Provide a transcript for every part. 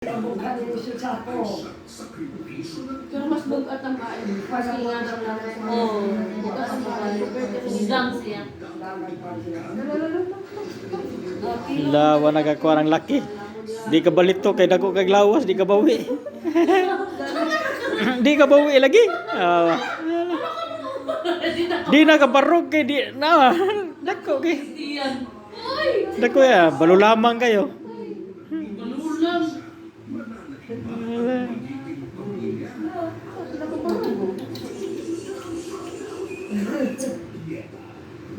Bukan ini susah ko. Pero mas bugat ang kain. Kasi nga lang namin. Oo. Bugat ang kain. Isang siya. Lawa nagakuha ng laki. Di ka balito kay dako kay lawas, di ka bawi. Di ka bawi lagi. Di na ka barog kay di na. Dako kay. Dako ya, balu lamang kayo.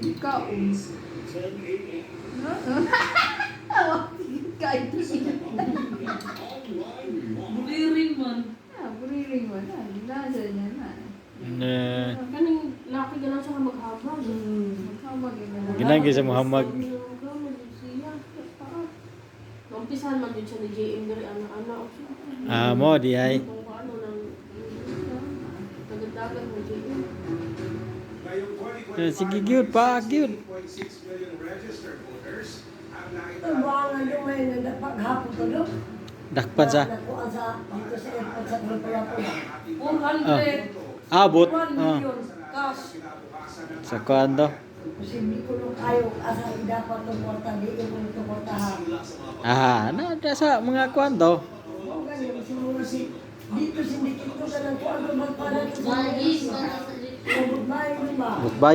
Ikaw. Kahit buliring man. Buriling mo na. Nasa niya na. Kaning laki galang siya maghabag. Magkamag yun. Ginagi sa Muhammad. Umpisahan man din siya ni JM dari anak-anak. Mo di ay. Kung ano nang dagat mo JM. Sige gyud pa gyud. Buwangan yung may paghapon ko doon. Dakpan sa Nakuha sa dito sa airport sa Palapo. 400. abot. 1 million cash. Sa kuando. Posible ko nung kayo asa dapat itong kwarta. Di ko itong kwartahan. Na sa mga kuando. Huwag ganyan. Siguro dito sindikit ko ka ng kwarta. Magpala ko sa mga. Magpala ko sa mga. Bye.